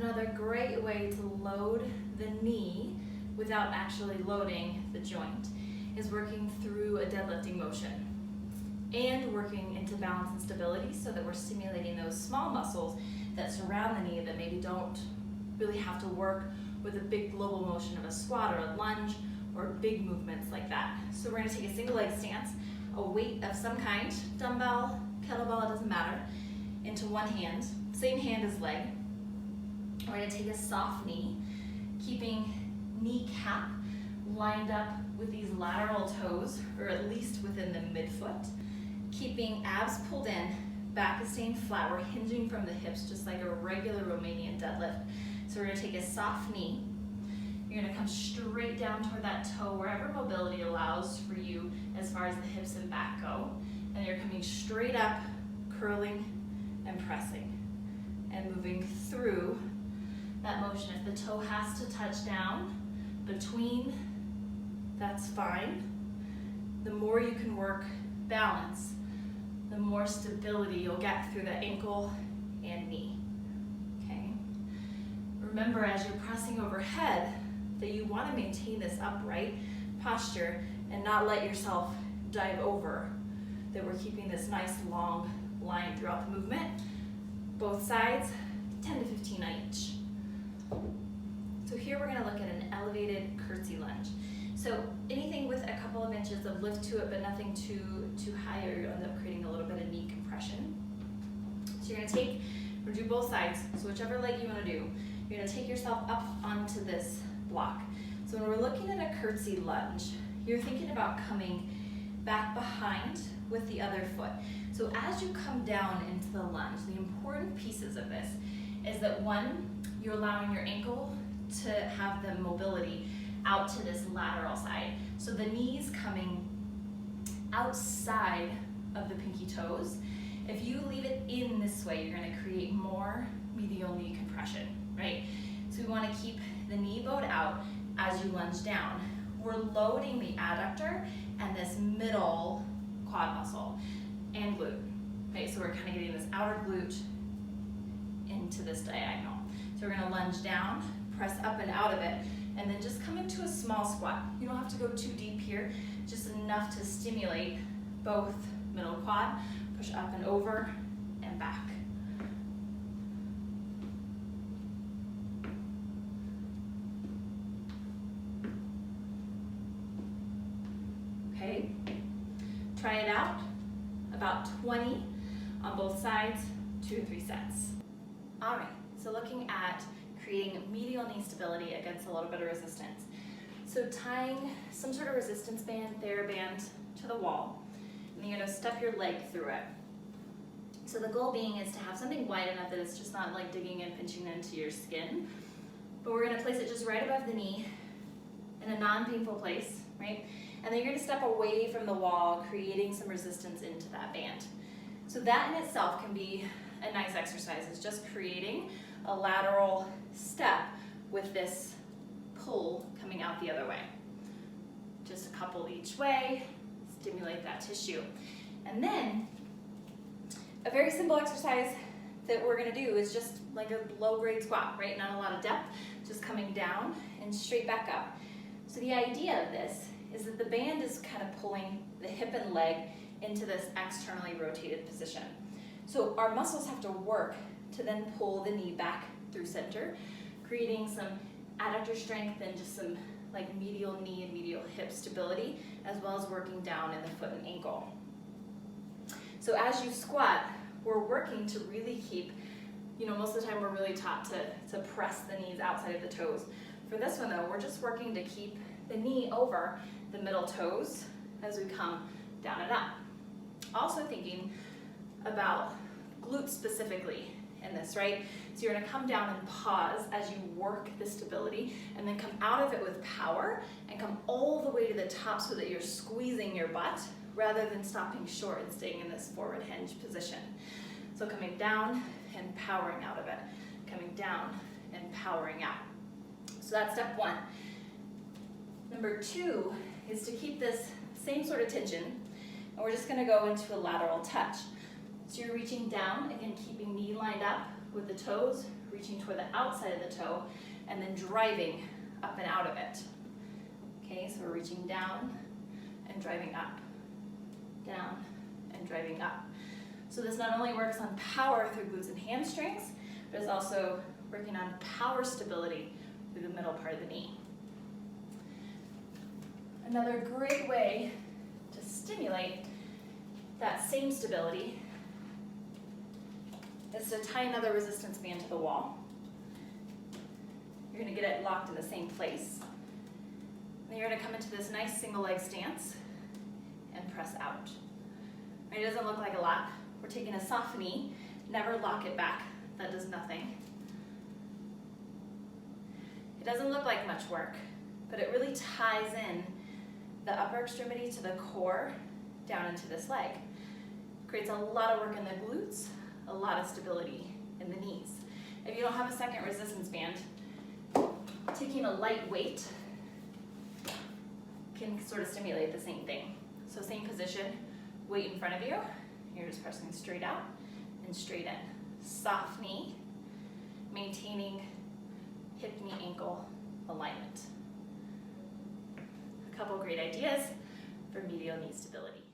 another great way to load the knee without actually loading the joint is working through a deadlifting motion and working into balance and stability so that we're stimulating those small muscles that surround the knee that maybe don't really have to work with a big global motion of a squat or a lunge or big movements like that. So we're going to take a single leg stance, a weight of some kind, dumbbell, kettlebell, it doesn't matter, into one hand, same hand as leg. We're going to take a soft knee, keeping kneecap lined up with these lateral toes, or at least within the midfoot, keeping abs pulled in, back is staying flat. We're hinging from the hips just like a regular Romanian deadlift. So we're going to take a soft knee. You're going to come straight down toward that toe, wherever mobility allows for you as far as the hips and back go. And you're coming straight up, curling and pressing and moving through that motion. If the toe has to touch down between, that's fine. The more you can work balance, the more stability you'll get through the ankle and knee. Okay. Remember, as you're pressing overhead, that you want to maintain this upright posture and not let yourself dive over, that we're keeping this nice long line throughout the movement. Both sides, 10 to 15 on each. So here we're going to look at an elevated curtsy lunge. So anything with a couple of inches of lift to it, but nothing too high, or you end up creating a little bit of knee compression. So you're going to we're going to do both sides, so whichever leg you want to do, you're going to take yourself up onto this block. So when we're looking at a curtsy lunge, you're thinking about coming back behind with the other foot. So as you come down into the lunge, the important pieces of this is that one, you're allowing your ankle to have the mobility out to this lateral side. So the knee's coming outside of the pinky toes. If you leave it in this way, you're going to create more medial knee compression, right? So we want to keep the knee bowed out as you lunge down. We're loading the adductor and this middle quad muscle and glute. Okay, so we're kind of getting this outer glute into this diagonal. So we're going to lunge down, press up and out of it, and then just come into a small squat. You don't have to go too deep here, just enough to stimulate both middle quad, push up and over and back. Okay, try it out, about 20 on both sides, 2 to 3 sets. All right, so looking at creating medial knee stability against a little bit of resistance. So tying some sort of resistance band, TheraBand, to the wall, and then you're going to step your leg through it. So the goal being is to have something wide enough that it's just not like digging and pinching into your skin, but we're going to place it just right above the knee in a non-painful place, right? And then you're going to step away from the wall, creating some resistance into that band. So that in itself can be a nice exercise. It's just creating a lateral step with this pull coming out the other way. Just a couple each way, stimulate that tissue. And then a very simple exercise that we're going to do is just like a low-grade squat, right? Not a lot of depth, just coming down and straight back up. So the idea of this is that the band is kind of pulling the hip and leg into this externally rotated position. So our muscles have to work to then pull the knee back through center, creating some adductor strength and just some like medial knee and medial hip stability, as well as working down in the foot and ankle. So as you squat, we're working to really keep, most of the time we're really taught to press the knees outside of the toes. For this one though, we're just working to keep the knee over the middle toes as we come down and up. Also thinking about glutes specifically in this, right? So you're gonna come down and pause as you work the stability, and then come out of it with power and come all the way to the top so that you're squeezing your butt rather than stopping short and staying in this forward hinge position. So coming down and powering out of it, coming down and powering out. So that's step one. Number two is to keep this same sort of tension, and we're just gonna go into a lateral touch. So you're reaching down, again, keeping knee lined up with the toes, reaching toward the outside of the toe and then driving up and out of it. Okay, so we're reaching down and driving up, down and driving up. So this not only works on power through glutes and hamstrings, but it's also working on power stability through the middle part of the knee. Another great way to stimulate that same stability is to tie another resistance band to the wall. You're going to get it locked in the same place. Then you're going to come into this nice single leg stance and press out. It doesn't look like a lot. We're taking a soft knee, never lock it back. That does nothing. It doesn't look like much work, but it really ties in the upper extremity to the core down into this leg. Creates a lot of work in the glutes, a lot of stability in the knees. If you don't have a second resistance band, taking a light weight can sort of stimulate the same thing. So same position, weight in front of you. You're just pressing straight out and straight in. Soft knee, maintaining hip, knee, ankle alignment. A couple great ideas for medial knee stability.